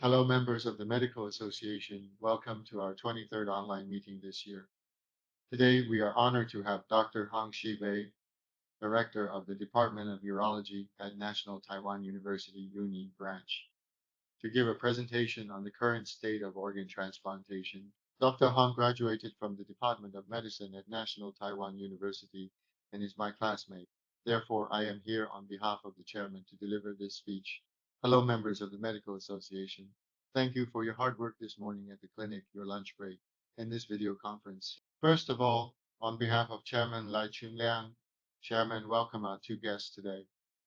Hello, members of the Medical Association. Welcome to our 23rd online meeting this year. Today, we are honored to have Dr. Hong Shi-wei, Director of the Department of Urology at National Taiwan University Yunnan Branch, to give a presentation on the current state of organ transplantation. Dr. Hong graduated from the Department of Medicine at National Taiwan University and is my classmate. Therefore, I am here on behalf of the chairman to deliver this speech. Hello, members of the Medical Association. Thank you for your hard work this morning at the clinic, your lunch break, and this video conference. First of all, on behalf of Chairman Lai Chun-liang, Chairman, welcome our two guests today.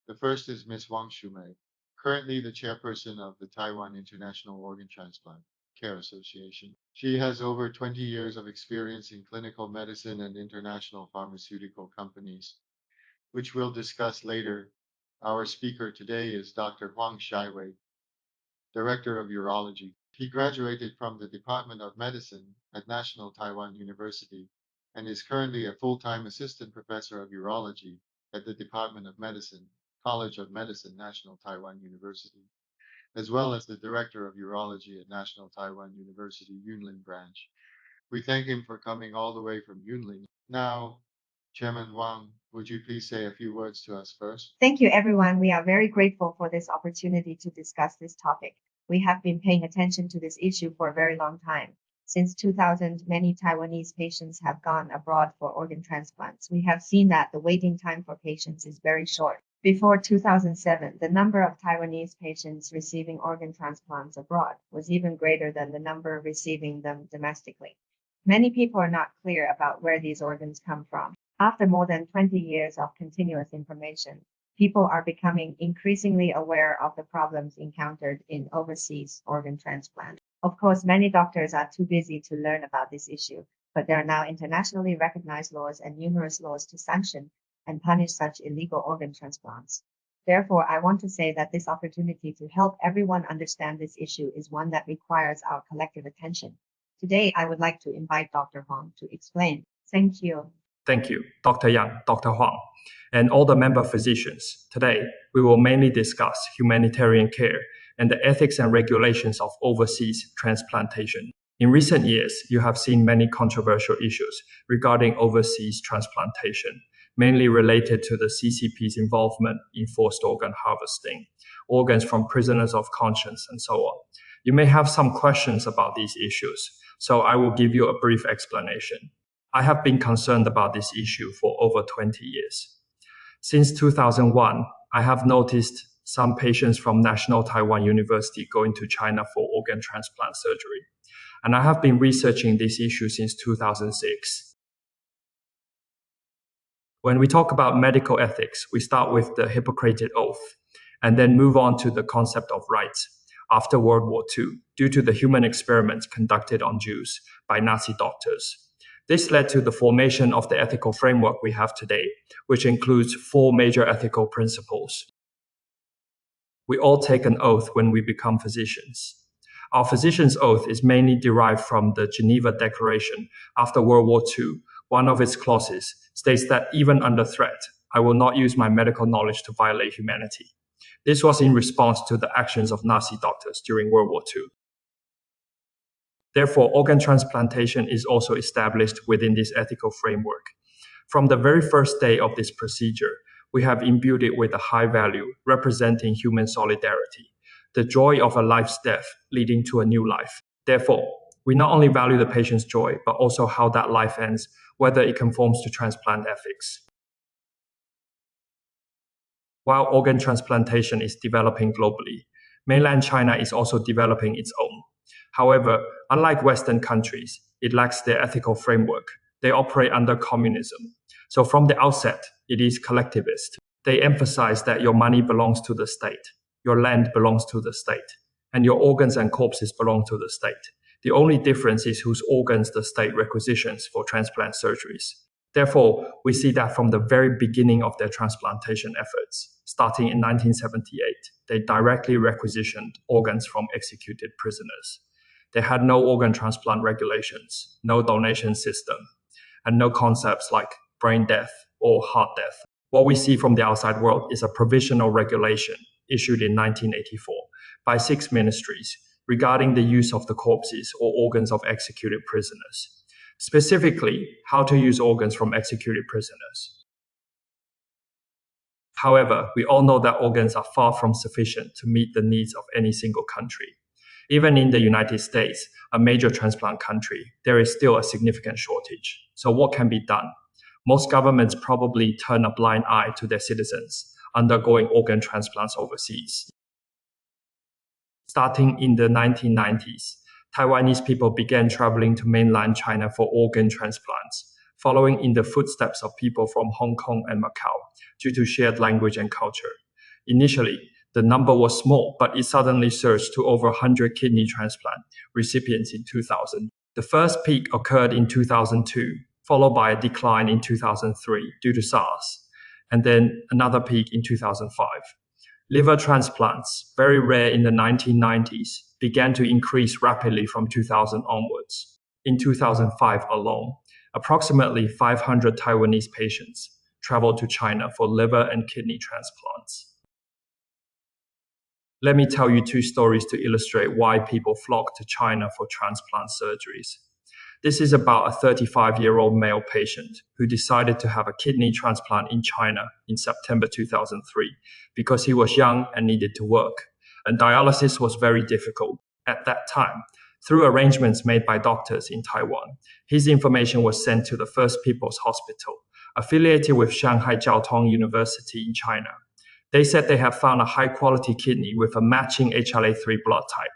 The first is Ms. Wang Shumei, currently the chairperson of the Taiwan International Organ Transplant Care Association. She has over 20 years of experience in clinical medicine and international pharmaceutical companies, which we'll discuss later. Our speaker today is Dr. Hong Shi-wei, Director of Urology. He graduated from the Department of Medicine at National Taiwan University and is currently a full-time assistant professor of urology at the Department of Medicine, College of Medicine, National Taiwan University, as well as the Director of Urology at National Taiwan University Yunnan Branch. We thank him for coming all the way from Yunnan. Now, Chairman Wang, would you please say a few words to us first? Thank you, everyone. We are very grateful for this opportunity to discuss this topic. We have been paying attention to this issue for a very long time. Since 2000, many Taiwanese patients have gone abroad for organ transplants. We have seen that the waiting time for patients is very short. Before 2007, the number of Taiwanese patients receiving organ transplants abroad was even greater than the number receiving them domestically. Many people are not clear about where these organs come from. After more than 20 years of continuous information, people are becoming increasingly aware of the problems encountered in overseas organ transplant. Of course, many doctors are too busy to learn about this issue, but there are now internationally recognized laws and numerous laws to sanction and punish such illegal organ transplants. Therefore, I want to say that this opportunity to help everyone understand this issue is one that requires our collective attention. Today, I would like to invite Dr. Hong to explain. Thank you. Thank you, Dr. Yang, Dr. Huang, and all the member physicians. Today, we will mainly discuss humanitarian care and the ethics and regulations of overseas transplantation. In recent years, you have seen many controversial issues regarding overseas transplantation, mainly related to the CCP's involvement in forced organ harvesting, organs from prisoners of conscience, and so on. You may have some questions about these issues, so I will give you a brief explanation. I have been concerned about this issue for over 20 years. Since 2001, I have noticed some patients from National Taiwan University going to China for organ transplant surgery, and I have been researching this issue since 2006. When we talk about medical ethics, we start with the Hippocratic Oath, and then move on to the concept of rights after World War II, due to the human experiments conducted on Jews by Nazi doctors. This led to the formation of the ethical framework we have today, which includes 4 major ethical principles. We all take an oath when we become physicians. Our physician's oath is mainly derived from the Geneva Declaration after World War II. One of its clauses states that even under threat, I will not use my medical knowledge to violate humanity. This was in response to the actions of Nazi doctors during World War II. Therefore, organ transplantation is also established within this ethical framework. From the very first day of this procedure, we have imbued it with a high value representing human solidarity, the joy of a life's death leading to a new life. Therefore, we not only value the patient's joy, but also how that life ends, whether it conforms to transplant ethics. While organ transplantation is developing globally, mainland China is also developing its own. However, unlike Western countries, it lacks their ethical framework. They operate under communism. So from the outset, it is collectivist. They emphasize that your money belongs to the state, your land belongs to the state, and your organs and corpses belong to the state. The only difference is whose organs the state requisitions for transplant surgeries. Therefore, we see that from the very beginning of their transplantation efforts, starting in 1978, they directly requisitioned organs from executed prisoners. They had no organ transplant regulations, no donation system, and no concepts like brain death or heart death. What we see from the outside world is a provisional regulation issued in 1984 by 6 ministries regarding the use of the corpses or organs of executed prisoners. Specifically, how to use organs from executed prisoners. However, we all know that organs are far from sufficient to meet the needs of any single country. Even in the United States, a major transplant country, there is still a significant shortage. So what can be done? Most governments probably turn a blind eye to their citizens undergoing organ transplants overseas. Starting in the 1990s, Taiwanese people began traveling to mainland China for organ transplants, following in the footsteps of people from Hong Kong and Macau due to shared language and culture. Initially, the number was small, but it suddenly surged to over 100 kidney transplant recipients in 2000. The first peak occurred in 2002, followed by a decline in 2003 due to SARS, and then another peak in 2005. Liver transplants, very rare in the 1990s, began to increase rapidly from 2000 onwards. In 2005 alone, approximately 500 Taiwanese patients traveled to China for liver and kidney transplants. Let me tell you two stories to illustrate why people flock to China for transplant surgeries. This is about a 35-year-old male patient who decided to have a kidney transplant in China in September 2003 because he was young and needed to work, and dialysis was very difficult at that time. Through arrangements made by doctors in Taiwan, his information was sent to the First People's Hospital, affiliated with Shanghai Jiao Tong University in China. They said they have found a high-quality kidney with a matching HLA-3 blood type,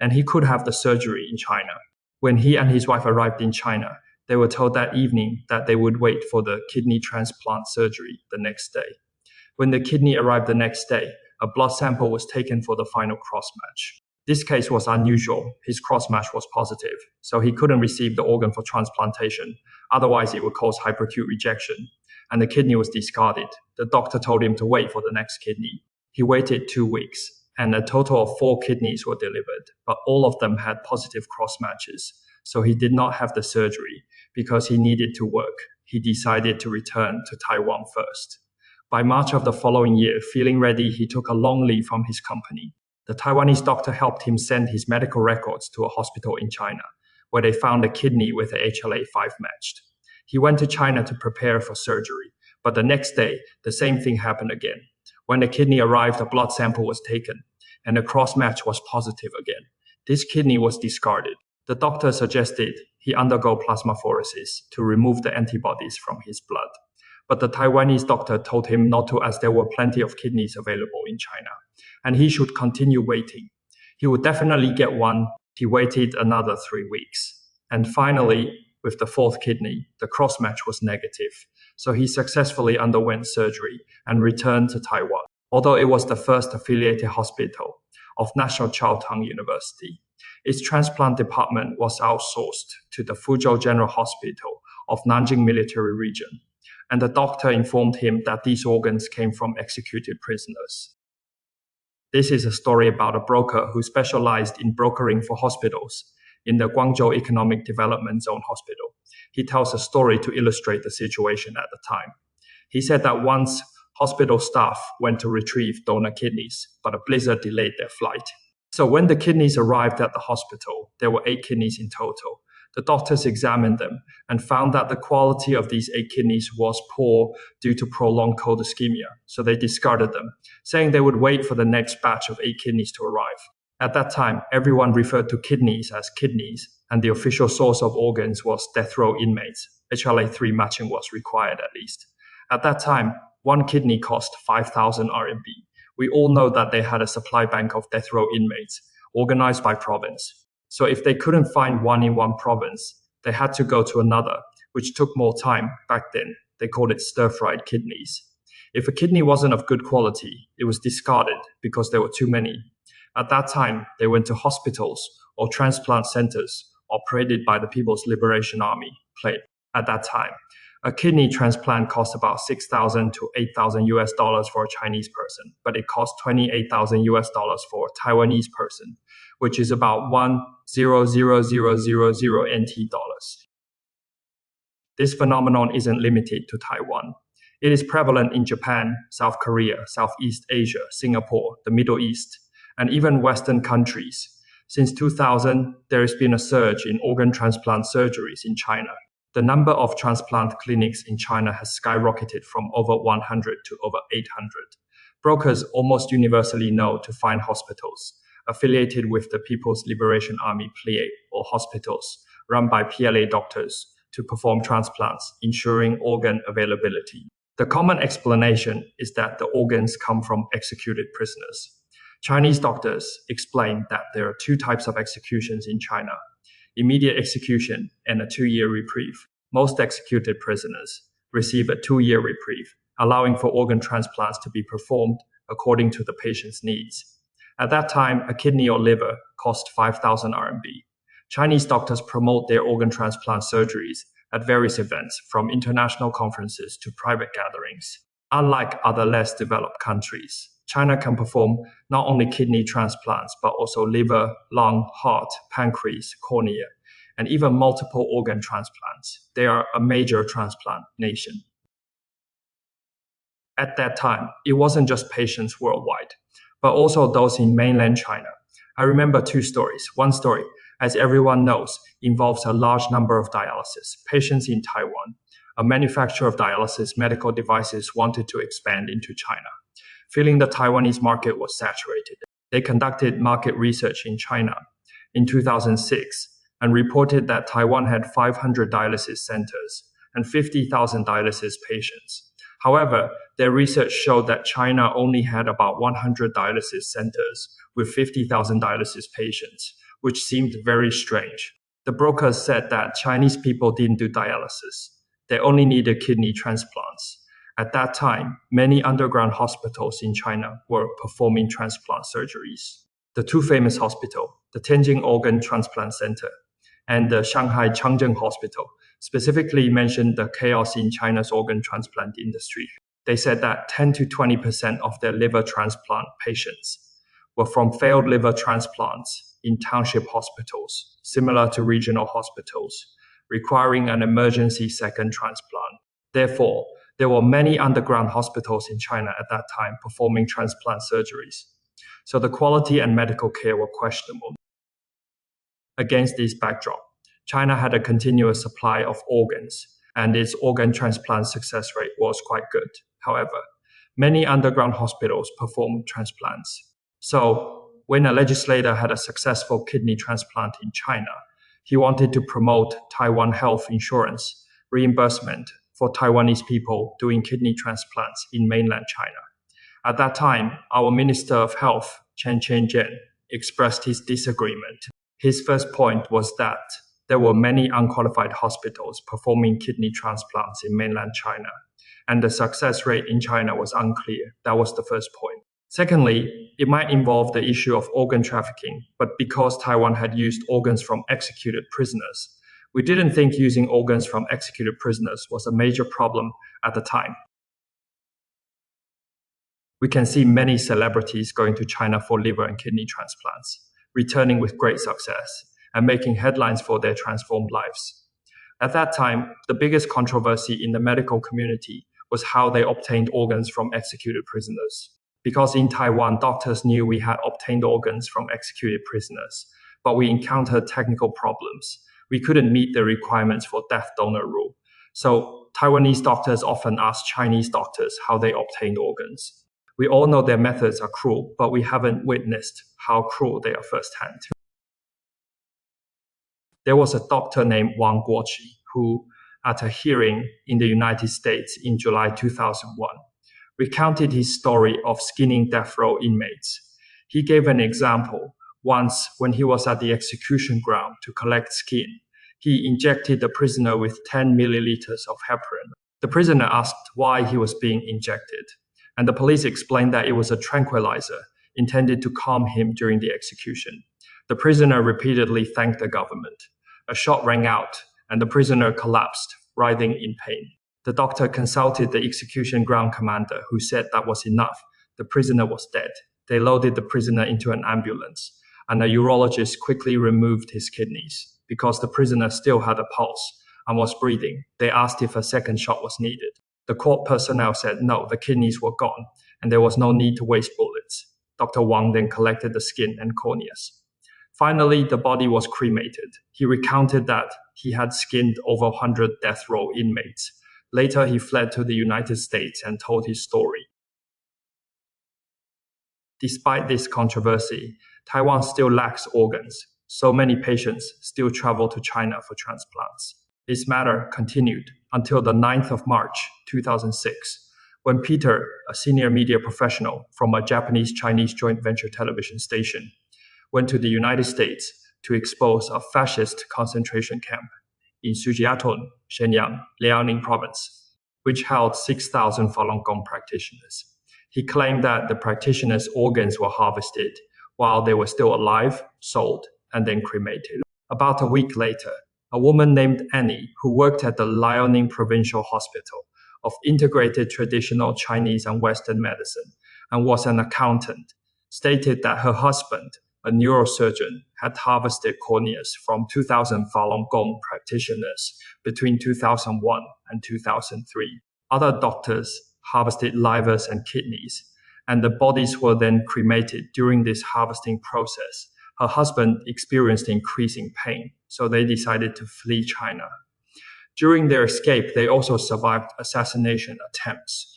and he could have the surgery in China. When he and his wife arrived in China, they were told that evening that they would wait for the kidney transplant surgery the next day. When the kidney arrived the next day, a blood sample was taken for the final cross-match. This case was unusual. His cross-match was positive, so he couldn't receive the organ for transplantation. Otherwise, it would cause hyperacute rejection, and the kidney was discarded. The doctor told him to wait for the next kidney. He waited 2 weeks, and a total of 4 kidneys were delivered, but all of them had positive cross-matches, so he did not have the surgery. Because he needed to work, he decided to return to Taiwan first. By March of the following year, feeling ready, he took a long leave from his company. The Taiwanese doctor helped him send his medical records to a hospital in China, where they found a kidney with a HLA-5 matched. He went to China to prepare for surgery, but the next day, the same thing happened again. When the kidney arrived, a blood sample was taken, and the cross-match was positive again. This kidney was discarded. The doctor suggested he undergo plasmapheresis to remove the antibodies from his blood. But the Taiwanese doctor told him not to, as there were plenty of kidneys available in China, and he should continue waiting. He would definitely get one. He waited another 3 weeks. And finally, with the 4th kidney, the cross-match was negative. So he successfully underwent surgery and returned to Taiwan, although it was the first affiliated hospital of National Jiao Tong University. Its transplant department was outsourced to the Fuzhou General Hospital of Nanjing Military Region, and the doctor informed him that these organs came from executed prisoners. This is a story about a broker who specialized in brokering for hospitals in the Guangzhou Economic Development Zone Hospital. He tells a story to illustrate the situation at the time. He said that once hospital staff went to retrieve donor kidneys, but a blizzard delayed their flight. So when the kidneys arrived at the hospital, there were 8 kidneys in total. The doctors examined them and found that the quality of these 8 kidneys was poor due to prolonged cold ischemia, so they discarded them, saying they would wait for the next batch of 8 kidneys to arrive. At that time, everyone referred to kidneys as kidneys, and the official source of organs was death row inmates. HLA-3 matching was required at least. At that time, 1 kidney cost 5,000 RMB. We all know that they had a supply bank of death row inmates, organized by province. So if they couldn't find one in one province, they had to go to another, which took more time. Back then, they called it stir-fried kidneys. If a kidney wasn't of good quality, it was discarded because there were too many. At that time, they went to hospitals or transplant centers operated by the People's Liberation Army. At that time, a kidney transplant cost about $6,000 to $8,000 for a Chinese person, but it cost $28,000 for a Taiwanese person, which is about 1,000,000 NT dollars. This phenomenon isn't limited to Taiwan. It is prevalent in Japan, South Korea, Southeast Asia, Singapore, the Middle East, and even Western countries. Since 2000, there has been a surge in organ transplant surgeries in China. The number of transplant clinics in China has skyrocketed from over 100 to over 800. Brokers almost universally know to find hospitals affiliated with the People's Liberation Army PLA or hospitals run by PLA doctors to perform transplants, ensuring organ availability. The common explanation is that the organs come from executed prisoners. Chinese doctors explain that there are two types of executions in China: immediate execution and a 2-year reprieve. Most executed prisoners receive a 2-year reprieve, allowing for organ transplants to be performed according to the patient's needs. At that time, a kidney or liver cost 5,000 RMB. Chinese doctors promote their organ transplant surgeries at various events, from international conferences to private gatherings. Unlike other less developed countries, China can perform not only kidney transplants, but also liver, lung, heart, pancreas, cornea, and even multiple organ transplants. They are a major transplant nation. At that time, it wasn't just patients worldwide, but also those in mainland China. I remember 2 stories. One story, as everyone knows, involves a large number of dialysis patients in Taiwan. A manufacturer of dialysis medical devices wanted to expand into China. Feeling the Taiwanese market was saturated, they conducted market research in China in 2006 and reported that Taiwan had 500 dialysis centers and 50,000 dialysis patients. However, their research showed that China only had about 100 dialysis centers with 50,000 dialysis patients, which seemed very strange. The brokers said that Chinese people didn't do dialysis. They only needed kidney transplants. At that time, many underground hospitals in China were performing transplant surgeries. The 2 famous hospitals, the Tianjin Organ Transplant Center and the Shanghai Changzheng Hospital, specifically mentioned the chaos in China's organ transplant industry. They said that 10 to 20% of their liver transplant patients were from failed liver transplants in township hospitals, similar to regional hospitals, requiring an emergency second transplant. Therefore, there were many underground hospitals in China at that time performing transplant surgeries. So the quality and medical care were questionable. Against this backdrop, China had a continuous supply of organs, and its organ transplant success rate was quite good. However, many underground hospitals performed transplants. So when a legislator had a successful kidney transplant in China, he wanted to promote Taiwan health insurance reimbursement for Taiwanese people doing kidney transplants in mainland China. At that time, our Minister of Health, Chen Chien-jen, expressed his disagreement. His first point was that there were many unqualified hospitals performing kidney transplants in mainland China, and the success rate in China was unclear. That was the first point. Secondly, it might involve the issue of organ trafficking, but because Taiwan had used organs from executed prisoners, we didn't think using organs from executed prisoners was a major problem at the time. We can see many celebrities going to China for liver and kidney transplants, returning with great success and making headlines for their transformed lives. At that time, the biggest controversy in the medical community was how they obtained organs from executed prisoners. Because in Taiwan, doctors knew we had obtained organs from executed prisoners, but we encountered technical problems. We couldn't meet the requirements for death donor rule. So Taiwanese doctors often ask Chinese doctors how they obtained organs. We all know their methods are cruel, but we haven't witnessed how cruel they are firsthand. There was a doctor named Wang Guoqi who, at a hearing in the United States in July 2001, recounted his story of skinning death row inmates. He gave an example. Once, when he was at the execution ground to collect skin, he injected the prisoner with 10 milliliters of heparin. The prisoner asked why he was being injected, and the police explained that it was a tranquilizer intended to calm him during the execution. The prisoner repeatedly thanked the government. A shot rang out, and the prisoner collapsed, writhing in pain. The doctor consulted the execution ground commander, who said that was enough. The prisoner was dead. They loaded the prisoner into an ambulance, and a urologist quickly removed his kidneys. Because the prisoner still had a pulse and was breathing, they asked if a second shot was needed. The court personnel said no, the kidneys were gone, and there was no need to waste bullets. Dr. Wang then collected the skin and corneas. Finally, the body was cremated. He recounted that he had skinned over 100 death row inmates. Later, he fled to the United States and told his story. Despite this controversy, Taiwan still lacks organs, so many patients still travel to China for transplants. This matter continued until the 9th of March 2006, when Peter, a senior media professional from a Japanese-Chinese joint venture television station, went to the United States to expose a fascist concentration camp in Sujiaton, Shenyang, Liaoning province, which held 6,000 Falun Gong practitioners. He claimed that the practitioners' organs were harvested while they were still alive, sold, and then cremated. About a week later, a woman named Annie, who worked at the Liaoning Provincial Hospital of Integrated Traditional Chinese and Western Medicine and was an accountant, stated that her husband, a neurosurgeon, had harvested corneas from 2,000 Falun Gong practitioners between 2001 and 2003. Other doctors harvested livers and kidneys, and the bodies were then cremated during this harvesting process. Her husband experienced increasing pain, so they decided to flee China. During their escape, they also survived assassination attempts.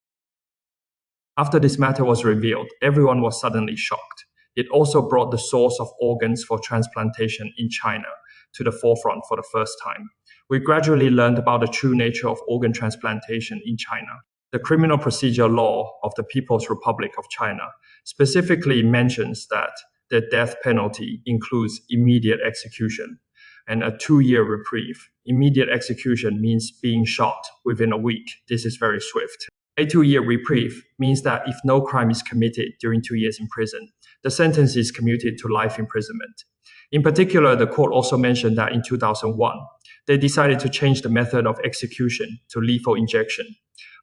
After this matter was revealed, everyone was suddenly shocked. It also brought the source of organs for transplantation in China to the forefront for the first time. We gradually learned about the true nature of organ transplantation in China. The Criminal Procedure Law of the People's Republic of China specifically mentions that the death penalty includes immediate execution and a 2-year reprieve. Immediate execution means being shot within a week. This is very swift. A 2-year reprieve means that if no crime is committed during 2 years in prison, the sentence is commuted to life imprisonment. In particular, the court also mentioned that in 2001, they decided to change the method of execution to lethal injection,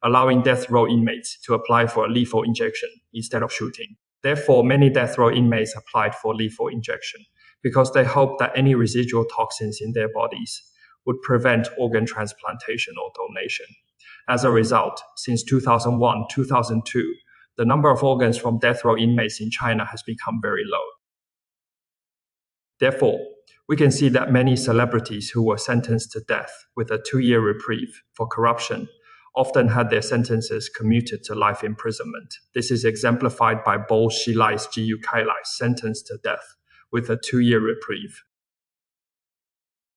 allowing death row inmates to apply for a lethal injection instead of shooting. Therefore, many death row inmates applied for lethal injection because they hoped that any residual toxins in their bodies would prevent organ transplantation or donation. As a result, since 2001-2002, the number of organs from death row inmates in China has become very low. Therefore, we can see that many celebrities who were sentenced to death with a 2-year reprieve for corruption often had their sentences commuted to life imprisonment. This is exemplified by Bo Xilai's Jiyu Kailai sentenced to death with a 2-year reprieve.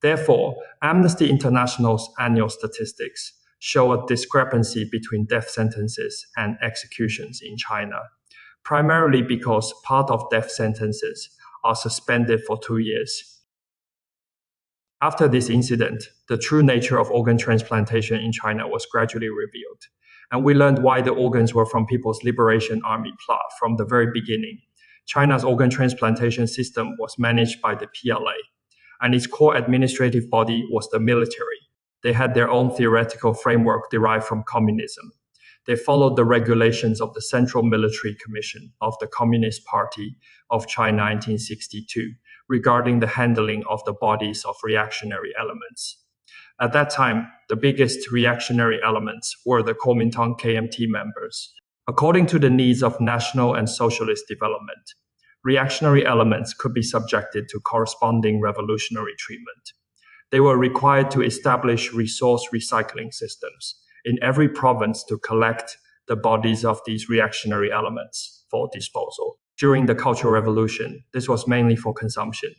Therefore, Amnesty International's annual statistics show a discrepancy between death sentences and executions in China, primarily because part of death sentences are suspended for 2 years. After this incident, the true nature of organ transplantation in China was gradually revealed, and we learned why the organs were from People's Liberation Army PLA from the very beginning. China's organ transplantation system was managed by the PLA, and its core administrative body was the military. They had their own theoretical framework derived from communism. They followed the regulations of the Central Military Commission of the Communist Party of China 1962 regarding the handling of the bodies of reactionary elements. At that time, the biggest reactionary elements were the Kuomintang KMT members. According to the needs of national and socialist development, reactionary elements could be subjected to corresponding revolutionary treatment. They were required to establish resource recycling systems in every province to collect the bodies of these reactionary elements for disposal. During the Cultural Revolution, this was mainly for consumption,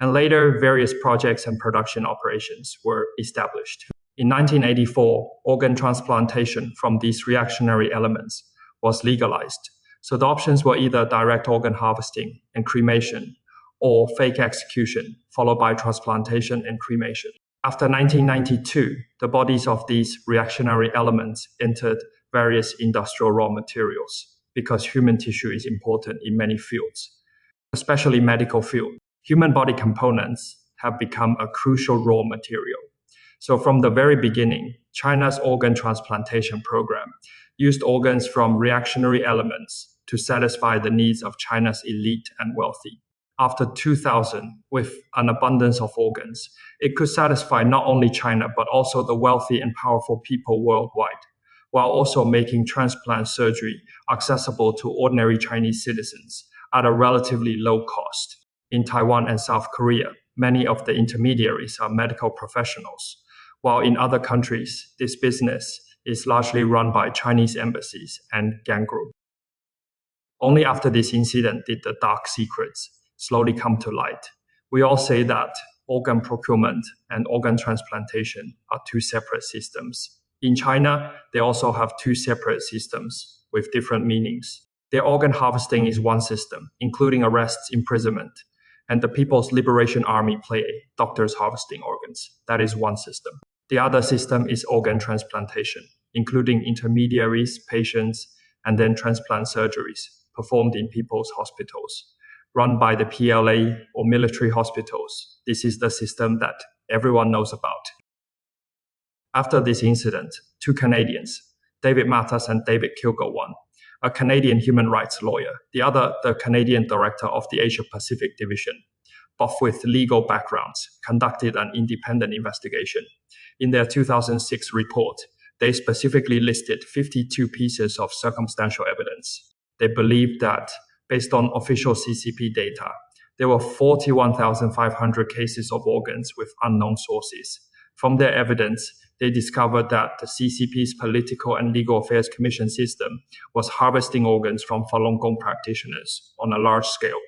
and later various projects and production operations were established. In 1984, organ transplantation from these reactionary elements was legalized, so the options were either direct organ harvesting and cremation, or fake execution, followed by transplantation and cremation. After 1992, the bodies of these reactionary elements entered various industrial raw materials because human tissue is important in many fields, especially medical field. Human body components have become a crucial raw material. So from the very beginning, China's organ transplantation program used organs from reactionary elements to satisfy the needs of China's elite and wealthy. After 2000, with an abundance of organs, it could satisfy not only China, but also the wealthy and powerful people worldwide, while also making transplant surgery accessible to ordinary Chinese citizens at a relatively low cost. In Taiwan and South Korea, many of the intermediaries are medical professionals, while in other countries, this business is largely run by Chinese embassies and gang groups. Only after this incident did the dark secrets slowly come to light. We all say that organ procurement and organ transplantation are two separate systems. In China, they also have two separate systems with different meanings. Their organ harvesting is one system, including arrests, imprisonment, and the People's Liberation Army play doctors harvesting organs. That is one system. The other system is organ transplantation, including intermediaries, patients, and then transplant surgeries performed in people's hospitals, run by the PLA or military hospitals. This is the system that everyone knows about. After this incident, two Canadians, David Matas and David Kilgowan, a Canadian human rights lawyer, the other the Canadian director of the Asia Pacific Division, both with legal backgrounds, conducted an independent investigation. In their 2006 report, they specifically listed 52 pieces of circumstantial evidence. They believed that, based on official CCP data, there were 41,500 cases of organs with unknown sources. From their evidence, they discovered that the CCP's Political and Legal Affairs Commission system was harvesting organs from Falun Gong practitioners on a large scale.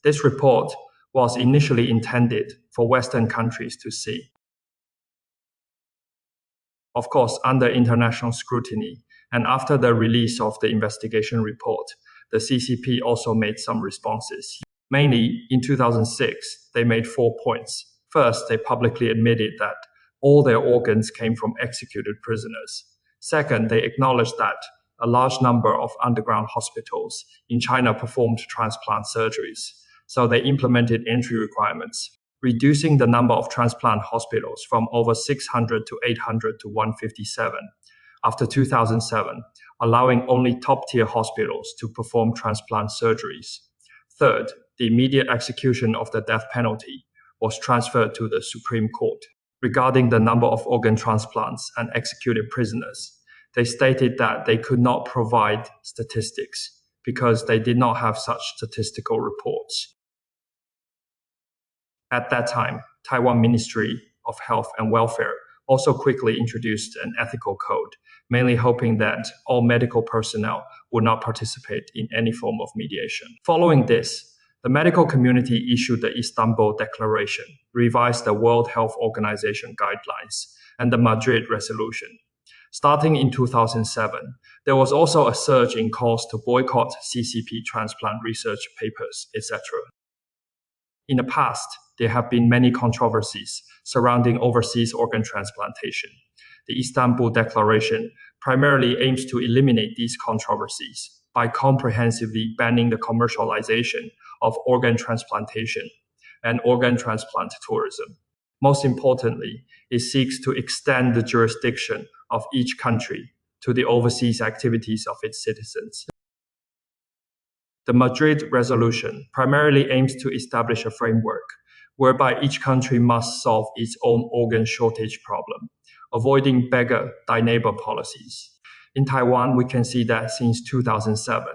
This report was initially intended for Western countries to see. Of course, under international scrutiny, and after the release of the investigation report, the CCP also made some responses. Mainly, in 2006, they made 4 points. First, they publicly admitted that all their organs came from executed prisoners. Second, they acknowledged that a large number of underground hospitals in China performed transplant surgeries, so they implemented entry requirements, reducing the number of transplant hospitals from over 600 to 800 to 157 after 2007, allowing only top-tier hospitals to perform transplant surgeries. Third, the immediate execution of the death penalty was transferred to the Supreme Court. Regarding the number of organ transplants and executed prisoners, they stated that they could not provide statistics because they did not have such statistical reports. At that time, Taiwan Ministry of Health and Welfare also quickly introduced an ethical code, mainly hoping that all medical personnel would not participate in any form of mediation. Following this, the medical community issued the Istanbul Declaration, revised the World Health Organization guidelines, and the Madrid Resolution. Starting in 2007, there was also a surge in calls to boycott CCP transplant research papers, etc. In the past, there have been many controversies surrounding overseas organ transplantation. The Istanbul Declaration primarily aims to eliminate these controversies by comprehensively banning the commercialization of organ transplantation and organ transplant tourism. Most importantly, it seeks to extend the jurisdiction of each country to the overseas activities of its citizens. The Madrid Resolution primarily aims to establish a framework whereby each country must solve its own organ shortage problem, avoiding beggar thy neighbor policies. In Taiwan, we can see that since 2007,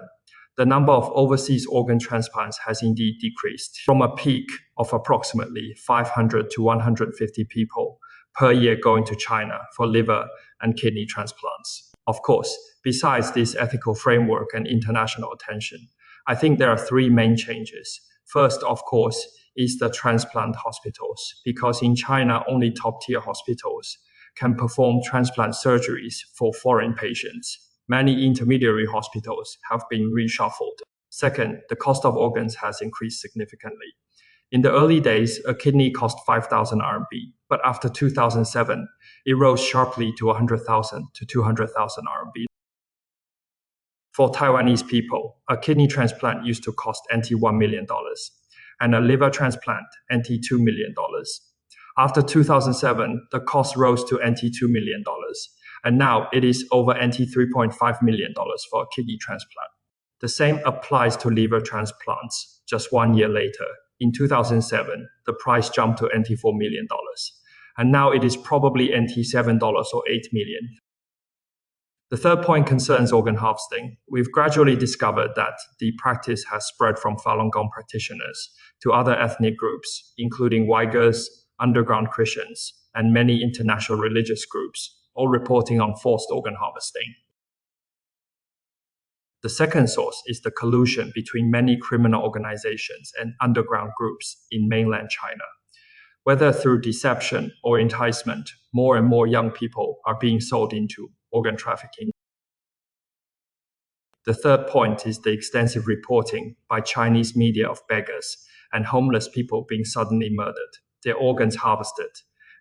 the number of overseas organ transplants has indeed decreased from a peak of approximately 500 to 150 people per year going to China for liver and kidney transplants. Of course, besides this ethical framework and international attention, I think there are three main changes. First, of course, is the transplant hospitals, because in China, only top-tier hospitals can perform transplant surgeries for foreign patients. Many intermediary hospitals have been reshuffled. Second, the cost of organs has increased significantly. In the early days, a kidney cost 5,000 RMB, but after 2007, it rose sharply to 100,000 to 200,000 RMB. For Taiwanese people, a kidney transplant used to cost NT $1 million, and a liver transplant NT $2 million. After 2007, the cost rose to NT $2 million, and now it is over NT $3.5 million for a kidney transplant. The same applies to liver transplants. Just 1 year later, in 2007, the price jumped to NT $4 million, and now it is probably NT $7 or $8 million. The third point concerns organ harvesting. We've gradually discovered that the practice has spread from Falun Gong practitioners to other ethnic groups, including Uyghurs, underground Christians, and many international religious groups, all reporting on forced organ harvesting. The second source is the collusion between many criminal organizations and underground groups in mainland China. Whether through deception or enticement, more and more young people are being sold into organ trafficking. The third point is the extensive reporting by Chinese media of beggars and homeless people being suddenly murdered, their organs harvested,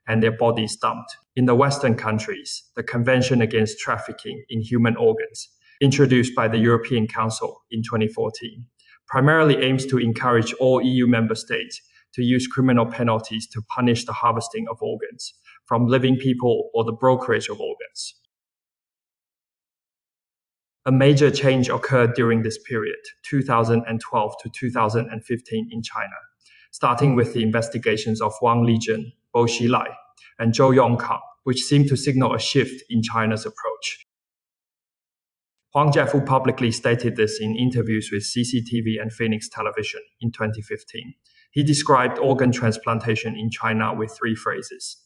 and their bodies dumped. In the Western countries, the Convention Against Trafficking in Human Organs, introduced by the European Council in 2014, primarily aims to encourage all EU member states to use criminal penalties to punish the harvesting of organs from living people or the brokerage of organs. A major change occurred during this period, 2012 to 2015 in China, starting with the investigations of Wang Lijun, Bo Xilai, and Zhou Yongkang, which seemed to signal a shift in China's approach. Huang Jiafu publicly stated this in interviews with CCTV and Phoenix Television in 2015. He described organ transplantation in China with three phrases.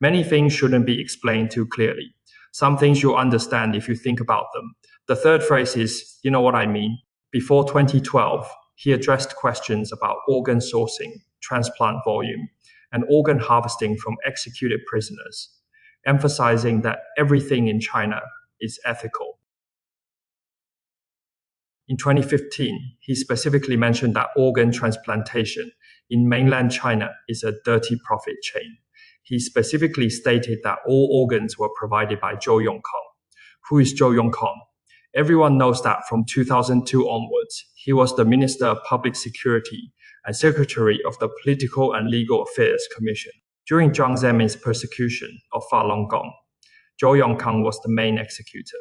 Many things shouldn't be explained too clearly. Some things you'll understand if you think about them. The third phrase is, you know what I mean. Before 2012, he addressed questions about organ sourcing, transplant volume, and organ harvesting from executed prisoners, emphasizing that everything in China is ethical. In 2015, he specifically mentioned that organ transplantation in mainland China is a dirty profit chain. He specifically stated that all organs were provided by Zhou Yongkang. Who is Zhou Yongkang? Everyone knows that from 2002 onwards, he was the Minister of Public Security and Secretary of the Political and Legal Affairs Commission. During Jiang Zemin's persecution of Falun Gong, Zhou Yongkang was the main executor.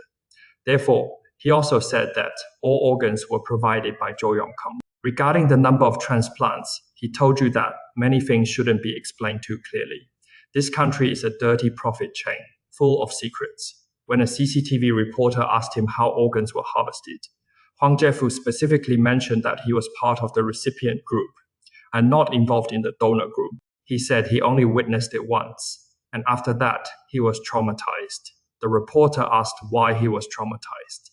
Therefore, he also said that all organs were provided by Zhou Yongkang. Regarding the number of transplants, he told you that many things shouldn't be explained too clearly. This country is a dirty profit chain, full of secrets. When a CCTV reporter asked him how organs were harvested, Huang Jiafu specifically mentioned that he was part of the recipient group and not involved in the donor group. He said he only witnessed it once, and after that, he was traumatized. The reporter asked why he was traumatized,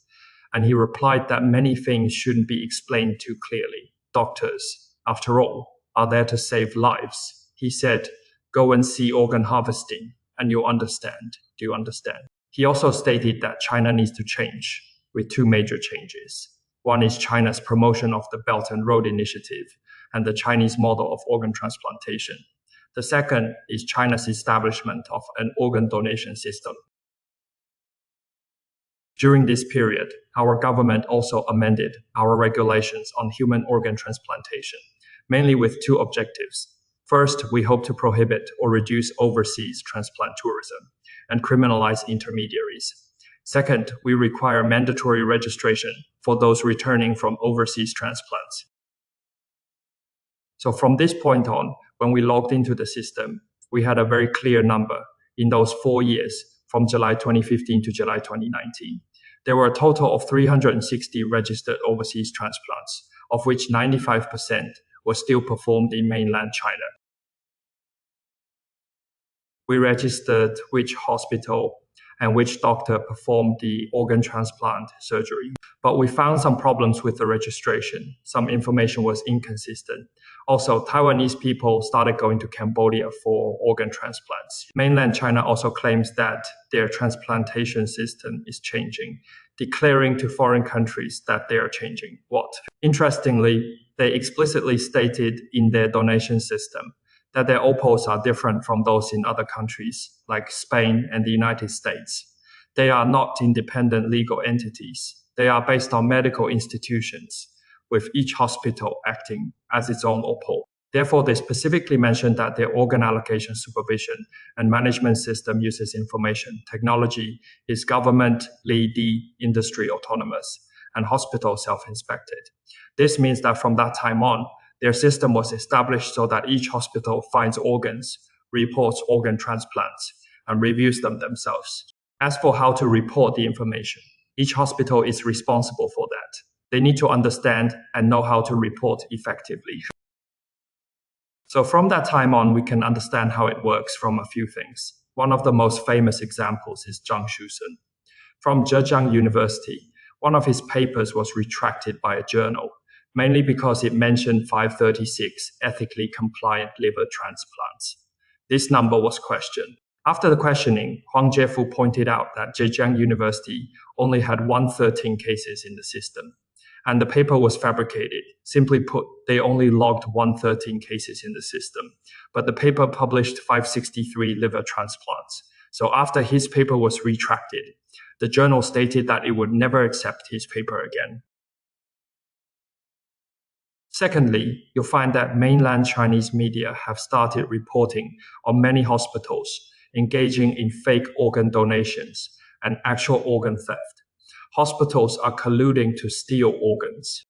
and he replied that many things shouldn't be explained too clearly. Doctors, after all, are there to save lives. He said, go and see organ harvesting, and you'll understand. Do you understand? He also stated that China needs to change, with two major changes. One is China's promotion of the Belt and Road Initiative and the Chinese model of organ transplantation. The second is China's establishment of an organ donation system. During this period, our government also amended our regulations on human organ transplantation, mainly with two objectives. First, we hope to prohibit or reduce overseas transplant tourism and criminalize intermediaries. Second, we require mandatory registration for those returning from overseas transplants. So from this point on, when we logged into the system, we had a very clear number in those 4 years from July 2015 to July 2019. There were a total of 360 registered overseas transplants, of which 95% were still performed in mainland China. We registered which hospital and which doctor performed the organ transplant surgery. But we found some problems with the registration. Some information was inconsistent. Also, Taiwanese people started going to Cambodia for organ transplants. Mainland China also claims that their transplantation system is changing, declaring to foreign countries that they are changing what? Interestingly, they explicitly stated in their donation system that their OPOs are different from those in other countries like Spain and the United States. They are not independent legal entities. They are based on medical institutions, with each hospital acting as its own OPO. Therefore, they specifically mentioned that their organ allocation supervision and management system uses information technology is government, industry autonomous, and hospital self-inspected. This means that from that time on, their system was established so that each hospital finds organs, reports organ transplants, and reviews them themselves. As for how to report the information, each hospital is responsible for that. They need to understand and know how to report effectively. So from that time on, we can understand how it works from a few things. One of the most famous examples is Zhang Shusen. From Zhejiang University, one of his papers was retracted by a journal, mainly because it mentioned 536 ethically compliant liver transplants. This number was questioned. After the questioning, Huang Jiefu pointed out that Zhejiang University only had 113 cases in the system, and the paper was fabricated. Simply put, they only logged 113 cases in the system, but the paper published 563 liver transplants. So after his paper was retracted, the journal stated that it would never accept his paper again. Secondly, you'll find that mainland Chinese media have started reporting on many hospitals engaging in fake organ donations and actual organ theft. Hospitals are colluding to steal organs.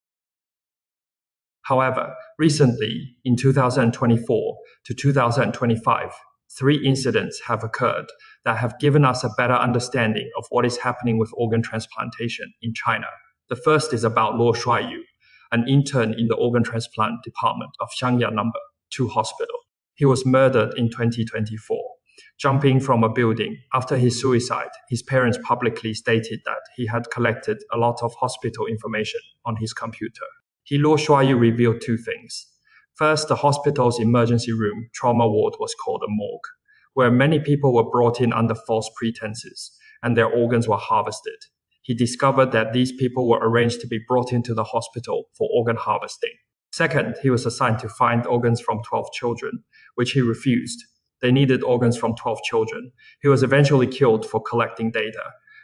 However, recently, in 2024 to 2025, 3 incidents have occurred that have given us a better understanding of what is happening with organ transplantation in China. The first is about Luo Shuaiyu, an intern in the organ transplant department of Xiangya No. 2 Hospital. He was murdered in 2024, jumping from a building. After his suicide, his parents publicly stated that he had collected a lot of hospital information on his computer. Luo Shuaiyu revealed 2 things. First, the hospital's emergency room trauma ward was called a morgue, where many people were brought in under false pretenses, and their organs were harvested. He discovered that these people were arranged to be brought into the hospital for organ harvesting. Second, he was assigned to find organs from 12 children, which he refused. They needed organs from 12 children. He was eventually killed for collecting data,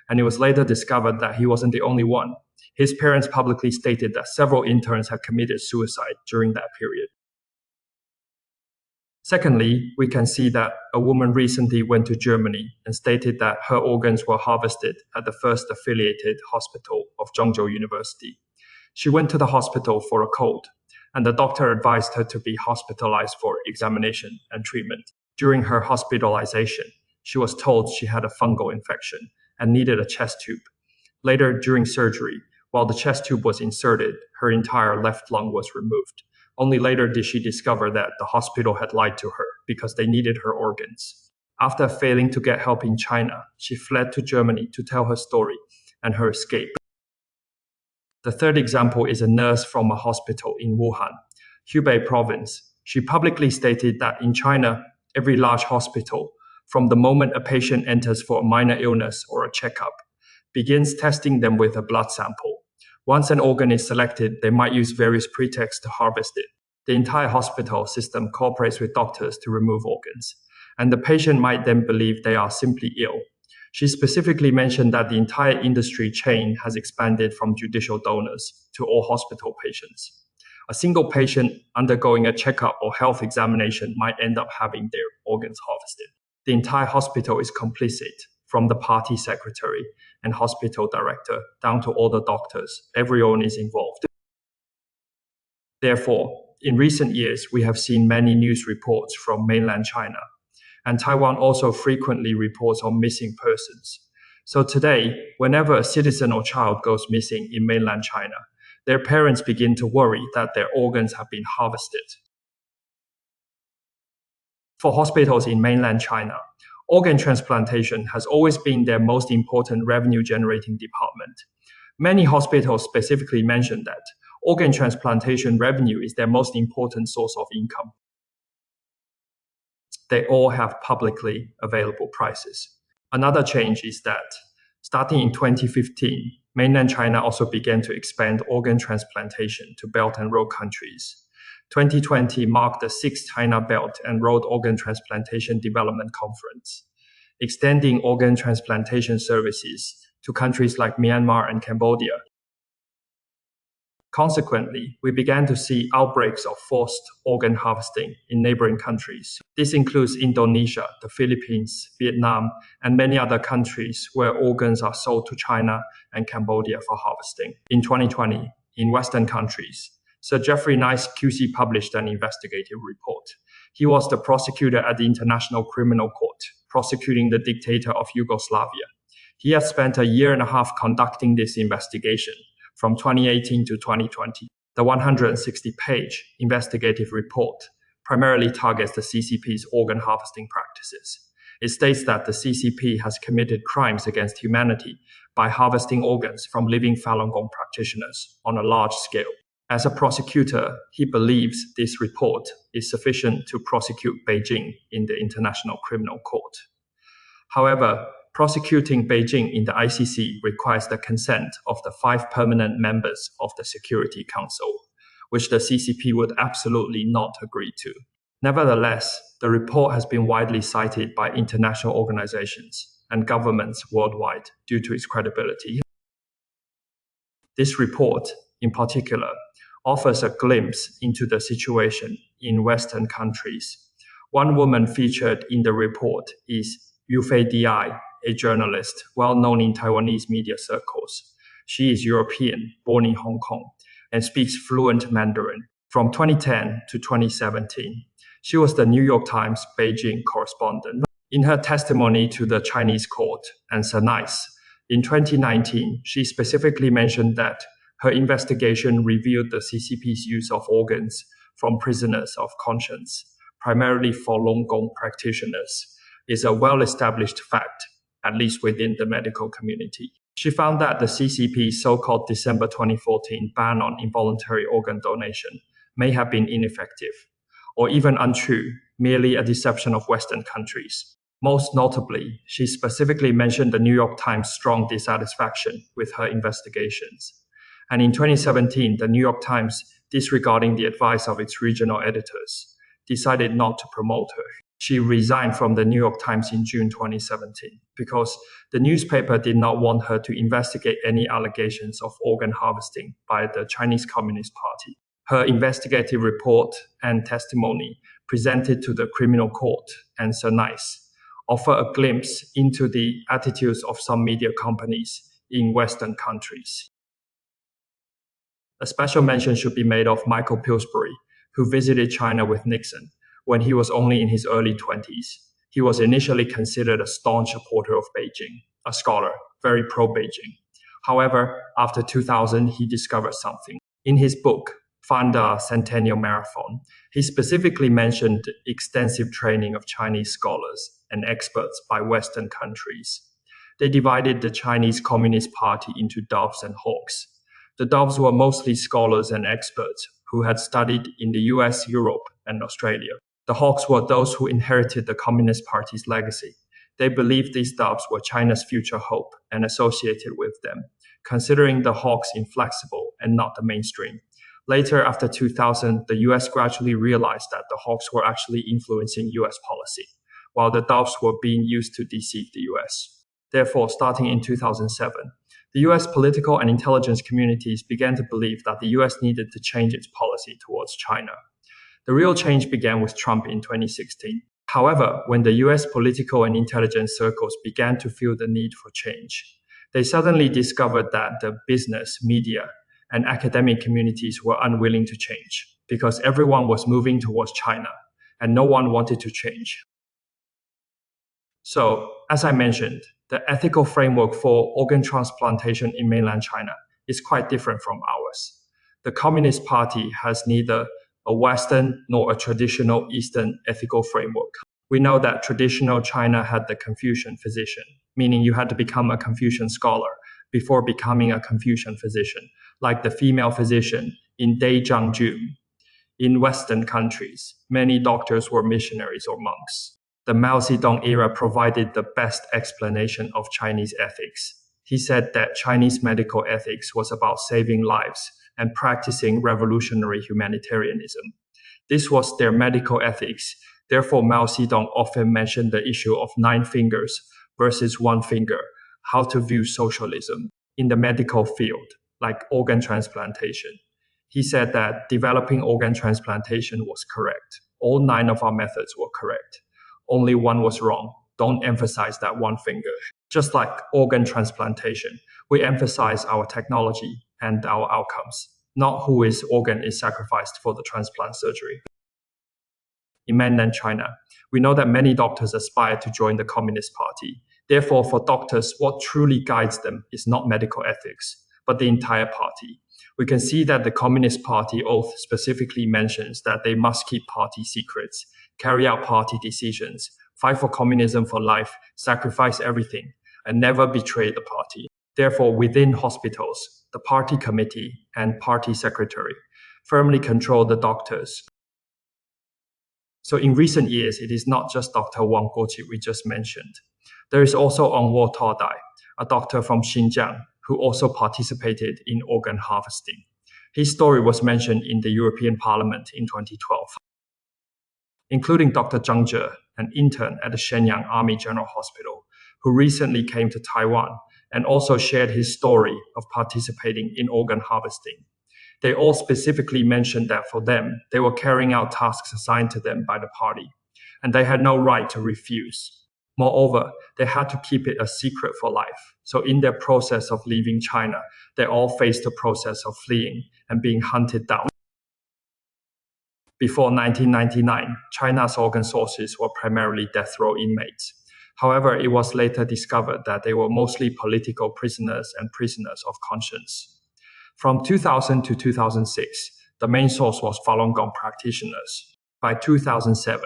and it was later discovered that he wasn't the only one. His parents publicly stated that several interns had committed suicide during that period. Secondly, we can see that a woman recently went to Germany and stated that her organs were harvested at the first affiliated hospital of Zhengzhou University. She went to the hospital for a cold, and the doctor advised her to be hospitalized for examination and treatment. During her hospitalization, she was told she had a fungal infection and needed a chest tube. Later, during surgery, while the chest tube was inserted, her entire left lung was removed. Only later did she discover that the hospital had lied to her because they needed her organs. After failing to get help in China, she fled to Germany to tell her story and her escape. The third example is a nurse from a hospital in Wuhan, Hubei province. She publicly stated that in China, every large hospital, from the moment a patient enters for a minor illness or a checkup, begins testing them with a blood sample. Once an organ is selected, they might use various pretexts to harvest it. The entire hospital system cooperates with doctors to remove organs, and the patient might then believe they are simply ill. She specifically mentioned that the entire industry chain has expanded from judicial donors to all hospital patients. A single patient undergoing a checkup or health examination might end up having their organs harvested. The entire hospital is complicit, from the party secretary and hospital director down to all the doctors. Everyone is involved. Therefore, in recent years, we have seen many news reports from mainland China, and Taiwan also frequently reports on missing persons. So today, whenever a citizen or child goes missing in mainland China, their parents begin to worry that their organs have been harvested. For hospitals in mainland China, organ transplantation has always been their most important revenue-generating department. Many hospitals specifically mention that organ transplantation revenue is their most important source of income. They all have publicly available prices. Another change is that, starting in 2015, mainland China also began to expand organ transplantation to Belt and Road countries. 2020 marked the 6th China Belt and Road Organ Transplantation Development Conference, extending organ transplantation services to countries like Myanmar and Cambodia. Consequently, we began to see outbreaks of forced organ harvesting in neighboring countries. This includes Indonesia, the Philippines, Vietnam, and many other countries where organs are sold to China and Cambodia for harvesting. In 2020, in Western countries, Sir Geoffrey Nice QC published an investigative report. He was the prosecutor at the International Criminal Court, prosecuting the dictator of Yugoslavia. He has spent a year and a half conducting this investigation from 2018 to 2020. The 160-page investigative report primarily targets the CCP's organ harvesting practices. It states that the CCP has committed crimes against humanity by harvesting organs from living Falun Gong practitioners on a large scale. As a prosecutor, he believes this report is sufficient to prosecute Beijing in the International Criminal Court. However, prosecuting Beijing in the ICC requires the consent of the 5 permanent members of the Security Council, which the CCP would absolutely not agree to. Nevertheless, the report has been widely cited by international organizations and governments worldwide due to its credibility. This report, in particular, offers a glimpse into the situation in Western countries. One woman featured in the report is Yufei Di, a journalist well known in Taiwanese media circles. She is European, born in Hong Kong, and speaks fluent Mandarin. From 2010 to 2017, she was the New York Times Beijing correspondent. In her testimony to the Chinese court and Senais, in 2019, she specifically mentioned that her investigation revealed the CCP's use of organs from prisoners of conscience, primarily Falun Gong practitioners, is a well-established fact, at least within the medical community. She found that the CCP's so-called December 2014 ban on involuntary organ donation may have been ineffective, or even untrue, merely a deception of Western countries. Most notably, she specifically mentioned the New York Times' strong dissatisfaction with her investigations. And in 2017, the New York Times, disregarding the advice of its regional editors, decided not to promote her. She resigned from the New York Times in June 2017 because the newspaper did not want her to investigate any allegations of organ harvesting by the Chinese Communist Party. Her investigative report and testimony presented to the criminal court and Senais offer a glimpse into the attitudes of some media companies in Western countries. A special mention should be made of Michael Pillsbury, who visited China with Nixon when he was only in his early 20s. He was initially considered a staunch supporter of Beijing, a scholar, very pro-Beijing. However, after 2000, he discovered something. In his book, Fund a Centennial Marathon, he specifically mentioned extensive training of Chinese scholars and experts by Western countries. They divided the Chinese Communist Party into doves and hawks. The doves were mostly scholars and experts who had studied in the US, Europe, and Australia. The hawks were those who inherited the Communist Party's legacy. They believed these doves were China's future hope and associated with them, considering the hawks inflexible and not the mainstream. Later, after 2000, the US gradually realized that the hawks were actually influencing US policy, while the doves were being used to deceive the US. Therefore, starting in 2007, the US political and intelligence communities began to believe that the US needed to change its policy towards China. The real change began with Trump in 2016. However, when the US political and intelligence circles began to feel the need for change, they suddenly discovered that the business, media, and academic communities were unwilling to change because everyone was moving towards China and no one wanted to change. So, as I mentioned, the ethical framework for organ transplantation in mainland China is quite different from ours. The Communist Party has neither a Western nor a traditional Eastern ethical framework. We know that traditional China had the Confucian physician, meaning you had to become a Confucian scholar before becoming a Confucian physician, like the female physician in Daizhangjun. In Western countries, many doctors were missionaries or monks. The Mao Zedong era provided the best explanation of Chinese ethics. He said that Chinese medical ethics was about saving lives and practicing revolutionary humanitarianism. This was their medical ethics. Therefore, Mao Zedong often mentioned the issue of 9 fingers versus 1 finger, how to view socialism in the medical field, like organ transplantation. He said that developing organ transplantation was correct. All 9 of our methods were correct. Only 1 was wrong. Don't emphasize that 1 finger. Just like organ transplantation, we emphasize our technology and our outcomes, not whose organ is sacrificed for the transplant surgery. In mainland China, we know that many doctors aspire to join the Communist Party, Therefore, for doctors, what truly guides them is not medical ethics, but the entire party. We can see that the Communist Party oath specifically mentions that they must keep party secrets, carry out party decisions, fight for communism for life, sacrifice everything, and never betray the party. Therefore, within hospitals, the party committee and party secretary firmly control the doctors. So in recent years, it is not just Dr. Wang Guoqi we just mentioned. There is also Onwo Todai, a doctor from Xinjiang, who also participated in organ harvesting. His story was mentioned in the European Parliament in 2012. Including Dr. Zhang Zhe, an intern at the Shenyang Army General Hospital, who recently came to Taiwan and also shared his story of participating in organ harvesting. They all specifically mentioned that for them, they were carrying out tasks assigned to them by the party, and they had no right to refuse. Moreover, they had to keep it a secret for life. So in their process of leaving China, they all faced the process of fleeing and being hunted down. Before 1999, China's organ sources were primarily death row inmates. However, it was later discovered that they were mostly political prisoners and prisoners of conscience. From 2000 to 2006, the main source was Falun Gong practitioners. By 2007,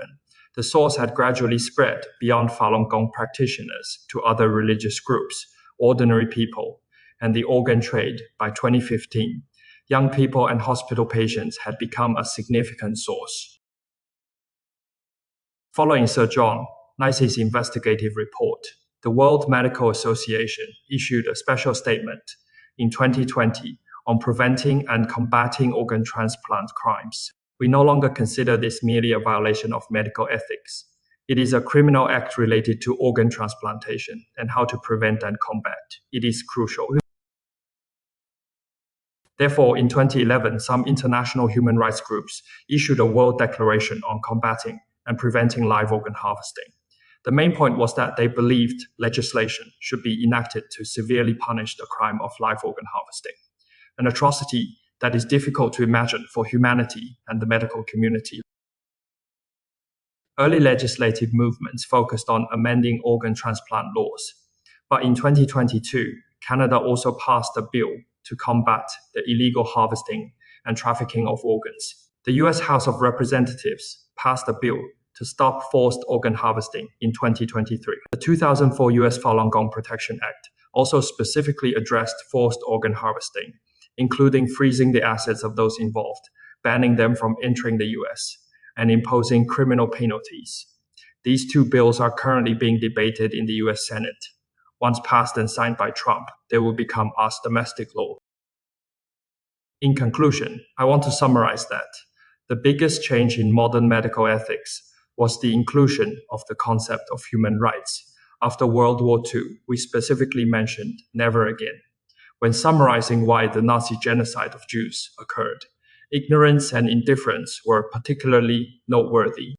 the source had gradually spread beyond Falun Gong practitioners to other religious groups, ordinary people, and the organ trade. By 2015, young people and hospital patients had become a significant source. Following Sir John Nicey's investigative report, the World Medical Association issued a special statement in 2020 on preventing and combating organ transplant crimes. We no longer consider this merely a violation of medical ethics. It is a criminal act related to organ transplantation and how to prevent and combat. It is crucial. Therefore, in 2011, some international human rights groups issued a World Declaration on combating and preventing live organ harvesting. The main point was that they believed legislation should be enacted to severely punish the crime of live organ harvesting, an atrocity that is difficult to imagine for humanity and the medical community. Early legislative movements focused on amending organ transplant laws, but in 2022, Canada also passed a bill to combat the illegal harvesting and trafficking of organs. The US House of Representatives passed a bill to stop forced organ harvesting in 2023. The 2004 US Falun Gong Protection Act also specifically addressed forced organ harvesting, including freezing the assets of those involved, banning them from entering the US, and imposing criminal penalties. These two bills are currently being debated in the US Senate. Once passed and signed by Trump, they will become US domestic law. In conclusion, I want to summarize that the biggest change in modern medical ethics was the inclusion of the concept of human rights. After World War II, we specifically mentioned never again. When summarizing why the Nazi genocide of Jews occurred, ignorance and indifference were particularly noteworthy.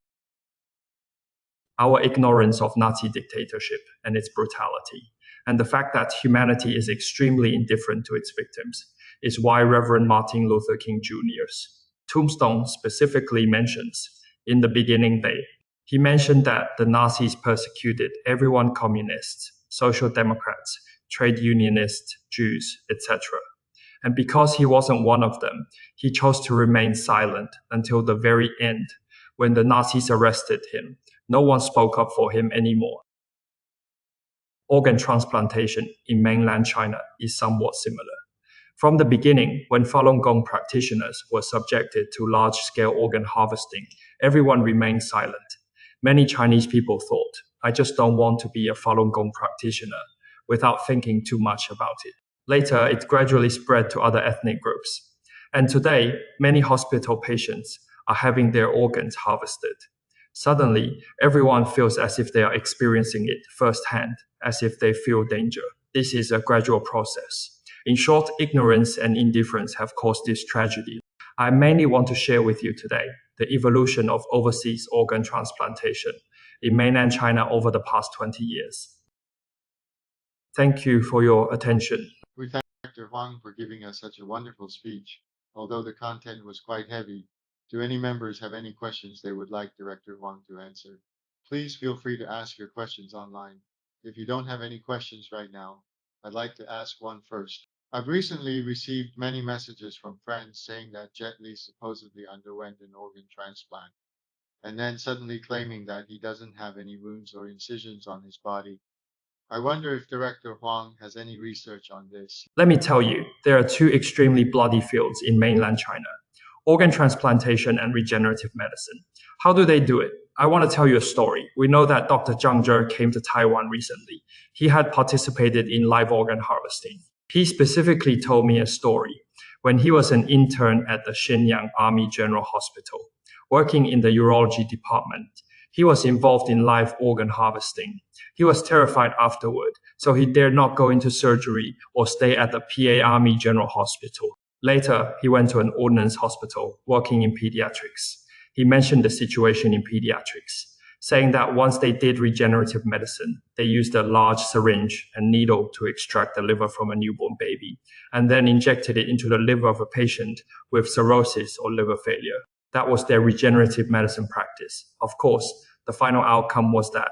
Our ignorance of Nazi dictatorship and its brutality, and the fact that humanity is extremely indifferent to its victims, is why Reverend Martin Luther King Jr.'s tombstone specifically mentions, in the beginning day, he mentioned that the Nazis persecuted everyone: communists, social democrats, trade unionists, Jews, etc. And because he wasn't one of them, he chose to remain silent until the very end. When the Nazis arrested him, no one spoke up for him anymore. Organ transplantation in mainland China is somewhat similar. From the beginning, when Falun Gong practitioners were subjected to large-scale organ harvesting, everyone remained silent. Many Chinese people thought, I just don't want to be a Falun Gong practitioner, without thinking too much about it. Later, it gradually spread to other ethnic groups. And today, many hospital patients are having their organs harvested. Suddenly, everyone feels as if they are experiencing it firsthand, as if they feel danger. This is a gradual process. In short, ignorance and indifference have caused this tragedy. I mainly want to share with you today the evolution of overseas organ transplantation in mainland China over the past 20 years. Thank you for your attention. We thank Dr. Huang for giving us such a wonderful speech. Although the content was quite heavy, do any members have any questions they would like Director Huang to answer? Please feel free to ask your questions online. if you don't have any questions right now, I'd like to ask one first. I've recently received many messages from friends saying that Jet Li supposedly underwent an organ transplant, and then suddenly claiming that he doesn't have any wounds or incisions on his body. I wonder if Director Huang has any research on this. Let me tell you, there are two extremely bloody fields in mainland China: organ transplantation and regenerative medicine. How do they do it? I want to tell you a story. We know that Dr. Zhang Zhe came to Taiwan recently. He had participated in live organ harvesting. He specifically told me a story when he was an intern at the Shenyang Army General Hospital, working in the urology department. He was involved in live organ harvesting. He was terrified afterward, so he dared not go into surgery or stay at the PA Army General Hospital. Later, he went to an ordnance hospital working in pediatrics. He mentioned the situation in pediatrics, saying that once they did regenerative medicine, they used a large syringe and needle to extract the liver from a newborn baby, and then injected it into the liver of a patient with cirrhosis or liver failure. That was their regenerative medicine practice. Of course, the final outcome was that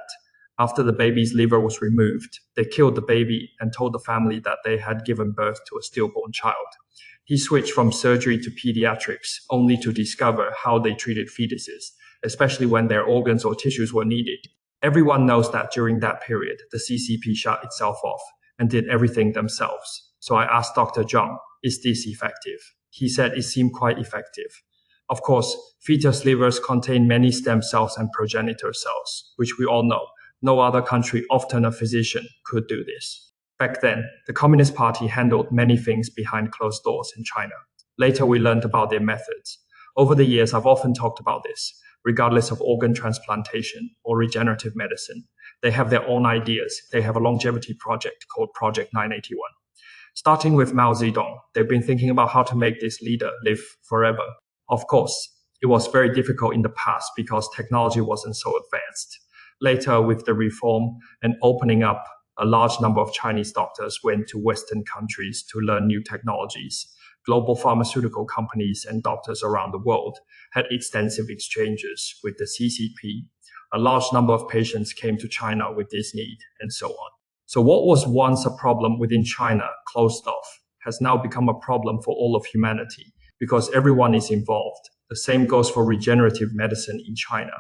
after the baby's liver was removed, they killed the baby and told the family that they had given birth to a stillborn child. He switched from surgery to pediatrics only to discover how they treated fetuses, especially when their organs or tissues were needed. Everyone knows that during that period, the CCP shut itself off and did everything themselves. So I asked Dr. Zhang, is this effective? He said it seemed quite effective. Of course, fetus livers contain many stem cells and progenitor cells, which we all know. No other country, often a physician, could do this. Back then, the Communist Party handled many things behind closed doors in China. Later, we learned about their methods. Over the years, I've often talked about this. Regardless of organ transplantation or regenerative medicine, they have their own ideas. They have a longevity project called Project 981. Starting with Mao Zedong, they've been thinking about how to make this leader live forever. Of course, it was very difficult in the past because technology wasn't so advanced. Later, with the reform and opening up, a large number of Chinese doctors went to Western countries to learn new technologies. Global pharmaceutical companies and doctors around the world had extensive exchanges with the CCP. A large number of patients came to China with this need, and so on. So what was once a problem within China, closed off, has now become a problem for all of humanity because everyone is involved. The same goes for regenerative medicine in China.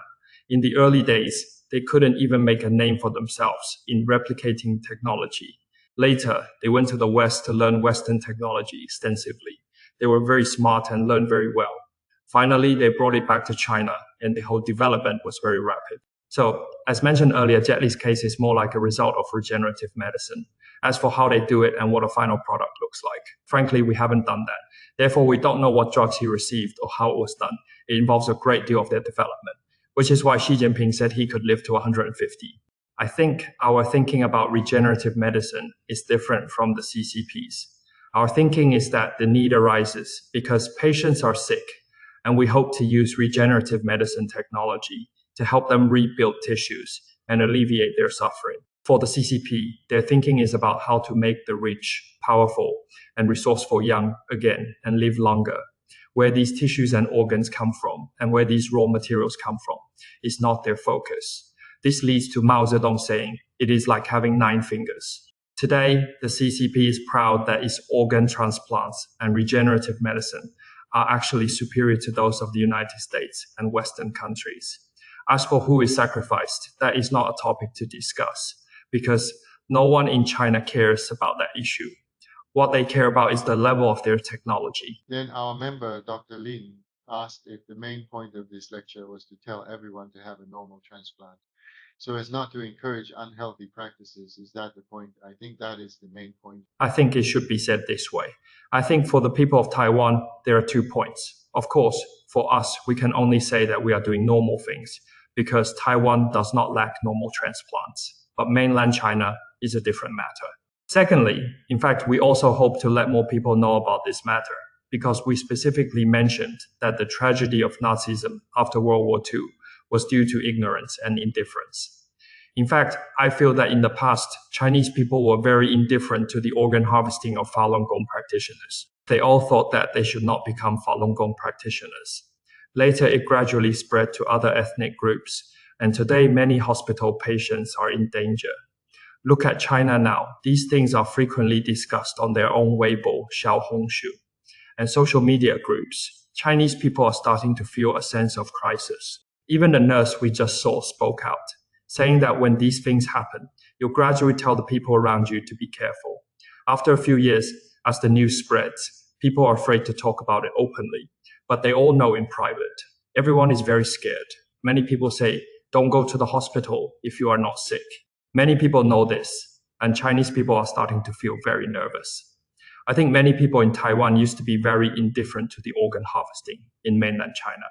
In the early days, they couldn't even make a name for themselves in replicating technology. Later, they went to the West to learn Western technology extensively. They were very smart and learned very well. Finally, they brought it back to China, and the whole development was very rapid. So, as mentioned earlier, Jet Li's case is more like a result of regenerative medicine. As for how they do it and what a final product looks like, frankly, we haven't done that. Therefore, we don't know what drugs he received or how it was done. It involves a great deal of their development, which is why Xi Jinping said he could live to 150. I think our thinking about regenerative medicine is different from the CCP's. Our thinking is that the need arises because patients are sick, and we hope to use regenerative medicine technology to help them rebuild tissues and alleviate their suffering. For the CCP, their thinking is about how to make the rich, powerful, and resourceful young again and live longer. Where these tissues and organs come from and where these raw materials come from is not their focus. This leads to Mao Zedong saying, it is like having 9 fingers. Today, the CCP is proud that its organ transplants and regenerative medicine are actually superior to those of the United States and Western countries. As for who is sacrificed, that is not a topic to discuss because no one in China cares about that issue. What they care about is the level of their technology. Then our member, Dr. Lin, asked if the main point of this lecture was to tell everyone to have a normal transplant, so as not to encourage unhealthy practices. Is that the point? I think that is the main point. I think it should be said this way. I think for the people of Taiwan, there are 2 points. Of course, for us, we can only say that we are doing normal things because Taiwan does not lack normal transplants. But mainland China is a different matter. Secondly, in fact, we also hope to let more people know about this matter because we specifically mentioned that the tragedy of Nazism after World War II was due to ignorance and indifference. In fact, I feel that in the past, Chinese people were very indifferent to the organ harvesting of Falun Gong practitioners. They all thought that they should not become Falun Gong practitioners. Later, it gradually spread to other ethnic groups, and today many hospital patients are in danger. Look at China now. These things are frequently discussed on their own Weibo, Xiaohongshu, and social media groups. Chinese people are starting to feel a sense of crisis. Even the nurse we just saw spoke out, saying that when these things happen, you'll gradually tell the people around you to be careful. After a few years, as the news spreads, people are afraid to talk about it openly, but they all know in private. Everyone is very scared. Many people say, don't go to the hospital if you are not sick. Many people know this, and Chinese people are starting to feel very nervous. I think many people in Taiwan used to be very indifferent to the organ harvesting in mainland China,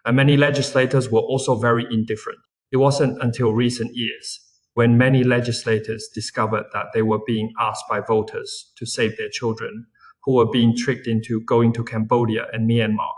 and many legislators were also very indifferent. It wasn't until recent years when many legislators discovered that they were being asked by voters to save their children who were being tricked into going to Cambodia and Myanmar.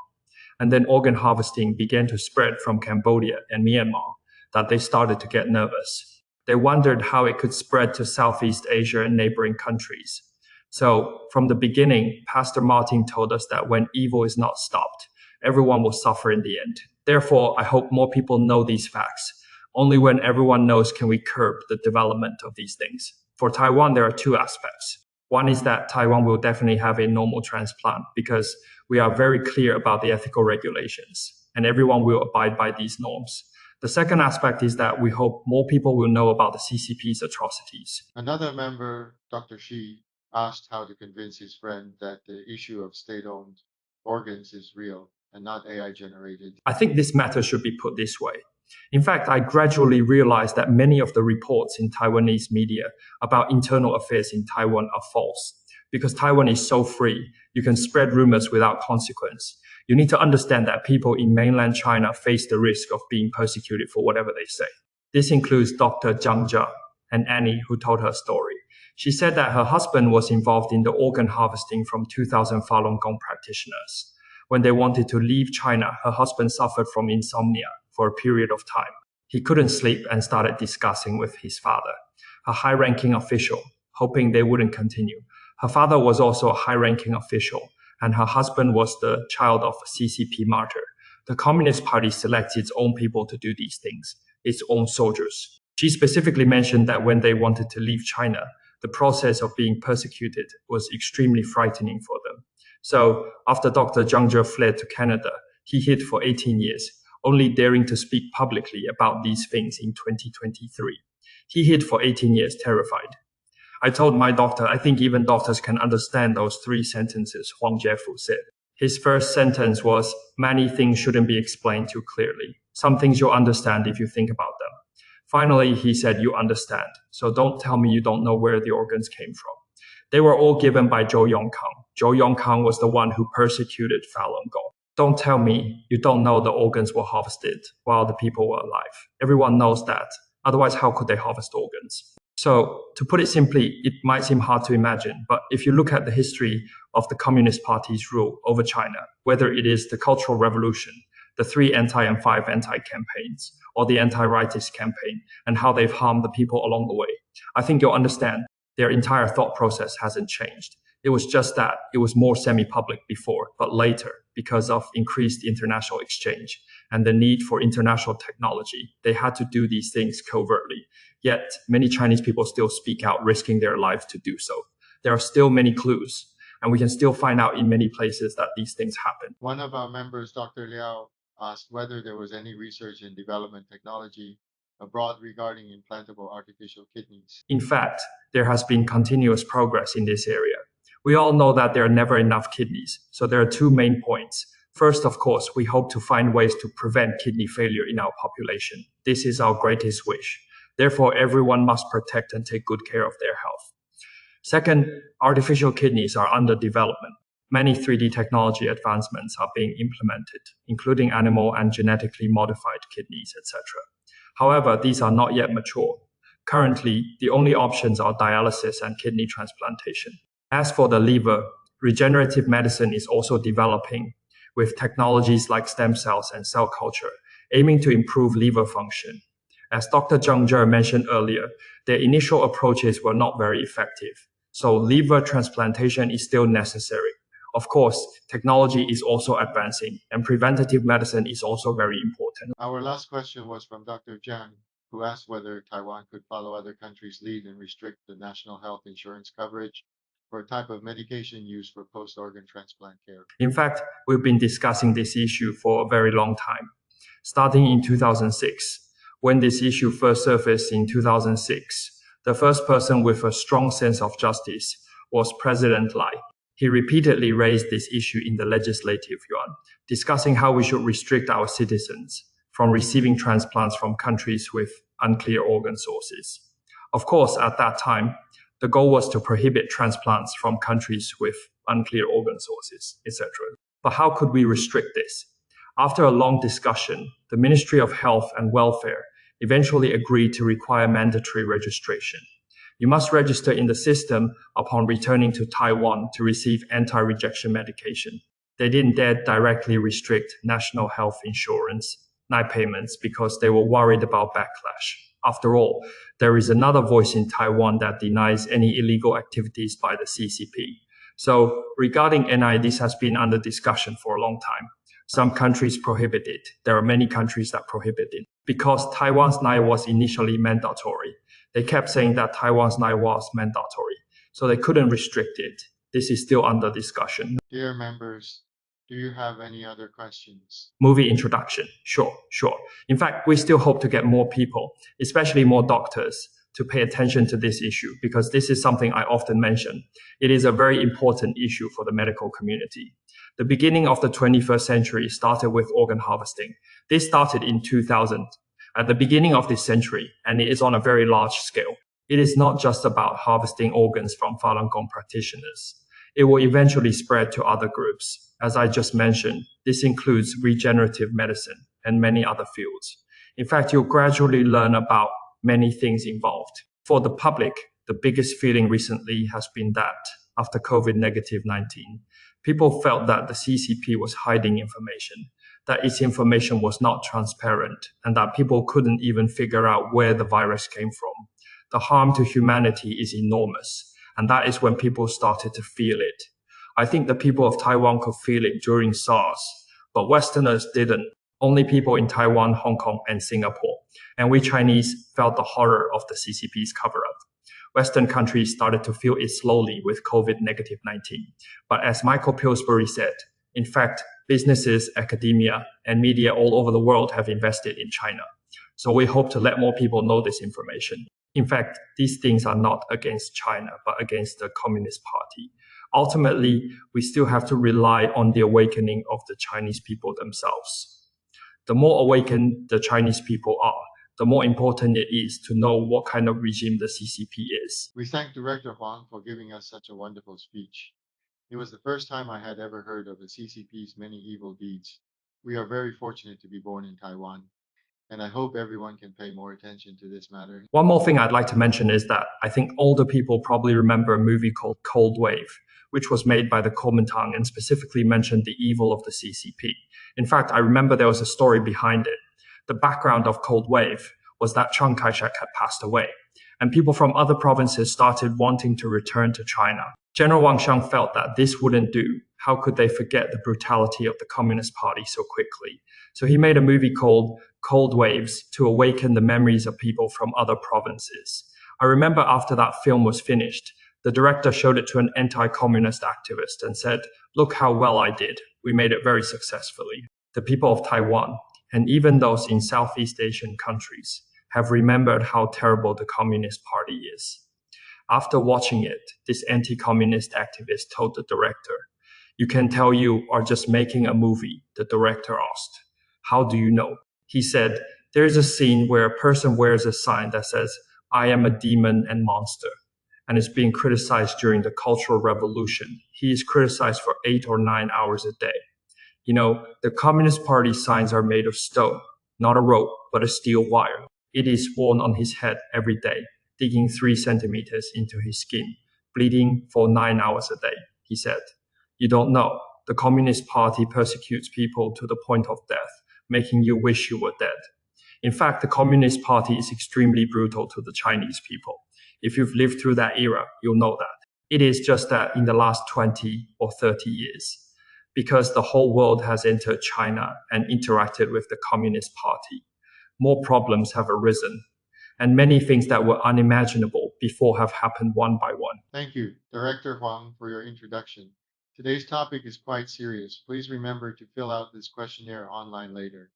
And then organ harvesting began to spread from Cambodia and Myanmar, that they started to get nervous. They wondered how it could spread to Southeast Asia and neighboring countries. So from the beginning, Pastor Martin told us that when evil is not stopped, everyone will suffer in the end. Therefore, I hope more people know these facts. Only when everyone knows can we curb the development of these things. For Taiwan, there are two aspects. One is that Taiwan will definitely have a normal transplant because we are very clear about the ethical regulations and everyone will abide by these norms. The second aspect is that we hope more people will know about the CCP's atrocities. Another member, Dr. Shi, asked how to convince his friend that the issue of state-owned organs is real and not AI generated. I think this matter should be put this way. In fact, I gradually realized that many of the reports in Taiwanese media about internal affairs in Taiwan are false. Because Taiwan is so free, you can spread rumors without consequence. You need to understand that people in mainland China face the risk of being persecuted for whatever they say. This includes Dr. Zhang Zhe and Annie, who told her story. She said that her husband was involved in the organ harvesting from 2,000 Falun Gong practitioners. When they wanted to leave China, her husband suffered from insomnia for a period of time. He couldn't sleep and started discussing with his father, a high-ranking official, hoping they wouldn't continue. Her father was also a high-ranking official, and her husband was the child of a CCP martyr. The Communist Party selects its own people to do these things, its own soldiers. She specifically mentioned that when they wanted to leave China, the process of being persecuted was extremely frightening for them. So after Dr. Zhang Zhe fled to Canada, he hid for 18 years, only daring to speak publicly about these things in 2023. He hid for 18 years, terrified. I told my doctor, I think even doctors can understand those 3 sentences Huang Jiefu said. His first sentence was, many things shouldn't be explained too clearly. Some things you'll understand if you think about them. Finally, he said, you understand. So don't tell me you don't know where the organs came from. They were all given by Zhou Yongkang. Zhou Yongkang was the one who persecuted Falun Gong. Don't tell me you don't know the organs were harvested while the people were alive. Everyone knows that. Otherwise, how could they harvest organs? So, to put it simply, it might seem hard to imagine, but if you look at the history of the Communist Party's rule over China, whether it is the Cultural Revolution, the 3 anti and 5 anti campaigns, or the anti-rightist campaign, and how they've harmed the people along the way, I think you'll understand their entire thought process hasn't changed. It was just that it was more semi-public before, but later, because of increased international exchange and the need for international technology, they had to do these things covertly. Yet, many Chinese people still speak out, risking their lives to do so. There are still many clues, and we can still find out in many places that these things happen. One of our members, Dr. Liao, asked whether there was any research and development technology abroad regarding implantable artificial kidneys. In fact, there has been continuous progress in this area. We all know that there are never enough kidneys, so there are 2 main points. First, of course, we hope to find ways to prevent kidney failure in our population. This is our greatest wish. Therefore, everyone must protect and take good care of their health. Second, artificial kidneys are under development. Many 3D technology advancements are being implemented, including animal and genetically modified kidneys, etc. However, these are not yet mature. Currently, the only options are dialysis and kidney transplantation. As for the liver, regenerative medicine is also developing with technologies like stem cells and cell culture, aiming to improve liver function. As Dr. Zhang Zhe mentioned earlier, their initial approaches were not very effective, so liver transplantation is still necessary. Of course, technology is also advancing, and preventative medicine is also very important. Our last question was from Dr. Jiang, who asked whether Taiwan could follow other countries' lead and restrict the national health insurance coverage for a type of medication used for post-organ transplant care. In fact, we've been discussing this issue for a very long time. Starting in 2006, when this issue first surfaced in 2006, the first person with a strong sense of justice was President Lai. He repeatedly raised this issue in the Legislative Yuan, discussing how we should restrict our citizens from receiving transplants from countries with unclear organ sources. Of course, at that time, the goal was to prohibit transplants from countries with unclear organ sources, etc. But how could we restrict this? After a long discussion, the Ministry of Health and Welfare eventually agreed to require mandatory registration. You must register in the system upon returning to Taiwan to receive anti-rejection medication. They didn't dare directly restrict national health insurance, NICE payments, because they were worried about backlash. After all, there is another voice in Taiwan that denies any illegal activities by the CCP. So regarding NI, this has been under discussion for a long time. Some countries prohibit it. There are many countries that prohibit it. Because Taiwan's NI was initially mandatory, they kept saying that Taiwan's NI was mandatory, so they couldn't restrict it. This is still under discussion. Dear members, do you have any other questions? Movie introduction. Sure. In fact, we still hope to get more people, especially more doctors, to pay attention to this issue, because this is something I often mention. It is a very important issue for the medical community. The beginning of the 21st century started with organ harvesting. This started in 2000, at the beginning of this century, and it is on a very large scale. It is not just about harvesting organs from Falun Gong practitioners. It will eventually spread to other groups. As I just mentioned, this includes regenerative medicine and many other fields. In fact, you'll gradually learn about many things involved. For the public, the biggest feeling recently has been that after COVID-19, people felt that the CCP was hiding information, that its information was not transparent, and that people couldn't even figure out where the virus came from. The harm to humanity is enormous, and that is when people started to feel it. I think the people of Taiwan could feel it during SARS, but Westerners didn't. Only people in Taiwan, Hong Kong, and Singapore. And we Chinese felt the horror of the CCP's cover-up. Western countries started to feel it slowly with COVID-19. But as Michael Pillsbury said, in fact, businesses, academia, and media all over the world have invested in China. So we hope to let more people know this information. In fact, these things are not against China, but against the Communist Party. Ultimately, we still have to rely on the awakening of the Chinese people themselves. The more awakened the Chinese people are, the more important it is to know what kind of regime the CCP is. We thank Director Huang for giving us such a wonderful speech. It was the first time I had ever heard of the CCP's many evil deeds. We are very fortunate to be born in Taiwan, and I hope everyone can pay more attention to this matter. One more thing I'd like to mention is that I think older people probably remember a movie called Cold Wave, which was made by the Kuomintang and specifically mentioned the evil of the CCP. In fact, I remember there was a story behind it. The background of Cold Wave was that Chiang Kai-shek had passed away, and people from other provinces started wanting to return to China. General Wang Xiang felt that this wouldn't do. How could they forget the brutality of the Communist Party so quickly? So he made a movie called Cold Waves to awaken the memories of people from other provinces. I remember after that film was finished, the director showed it to an anti-communist activist and said, "Look how well I did. We made it very successfully." The people of Taiwan, and even those in Southeast Asian countries, have remembered how terrible the Communist Party is. After watching it, this anti-communist activist told the director, "You can tell you are just making a movie." The director asked, "How do you know?" He said, "There is a scene where a person wears a sign that says, 'I am a demon and monster,' and is being criticized during the Cultural Revolution. He is criticized for 8 or 9 hours a day. You know, the Communist Party signs are made of stone, not a rope, but a steel wire. It is worn on his head every day, digging 3 centimeters into his skin, bleeding for 9 hours a day," he said. "You don't know. The Communist Party persecutes people to the point of death, making you wish you were dead." In fact, the Communist Party is extremely brutal to the Chinese people. If you've lived through that era, you'll know that. It is just that in the last 20 or 30 years, because the whole world has entered China and interacted with the Communist Party, more problems have arisen. and many things that were unimaginable before have happened one by one. Thank you, Director Huang, for your introduction. Today's topic is quite serious. Please remember to fill out this questionnaire online later.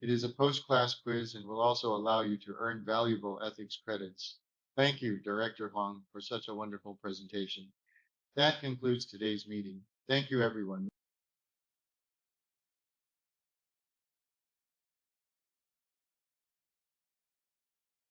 It is a post-class quiz and will also allow you to earn valuable ethics credits. Thank you, Director Huang, for such a wonderful presentation. That concludes today's meeting. Thank you, everyone.